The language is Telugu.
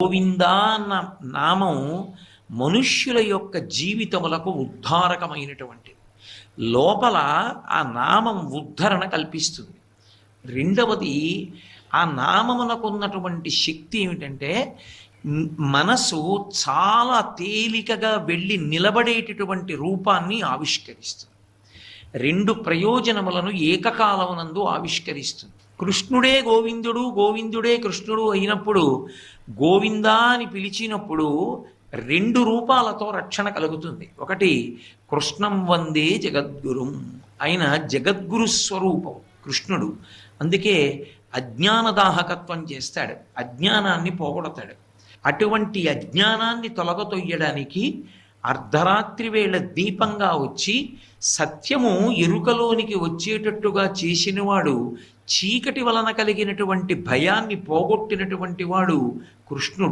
గోవిందా అన్న నామం మనుష్యుల యొక్క జీవితములకు ఉద్ధారకమైనటువంటిది. లోపల ఆ నామం ఉద్ధరణ కల్పిస్తుంది. రెండవది, ఆ నామమునకు ఉన్నటువంటి శక్తి ఏమిటంటే మనసు చాలా తేలికగా వెళ్ళి నిలబడేటటువంటి రూపాన్ని ఆవిష్కరిస్తుంది. రెండు ప్రయోజనములను ఏకకాలమునందు ఆవిష్కరిస్తుంది. కృష్ణుడే గోవిందుడు, గోవిందుడే కృష్ణుడు అయినప్పుడు, గోవిందా అని పిలిచినప్పుడు రెండు రూపాలతో రక్షణ కలుగుతుంది. ఒకటి, కృష్ణం వందే జగద్గురుం, ఆయన జగద్గురు స్వరూపం కృష్ణుడు. అందుకే అజ్ఞానదాహకత్వం చేస్తాడు, అజ్ఞానాన్ని పోగొడతాడు. అటువంటి అజ్ఞానాన్ని తొలగతొయ్యడానికి అర్ధరాత్రి వేళ దీపంగా వచ్చి సత్యము ఎరుకలోనికి వచ్చేటట్టుగా చేసినవాడు, చీకటి వలన కలిగినటువంటి భయాన్ని పోగొట్టినటువంటి వాడు కృష్ణుడు.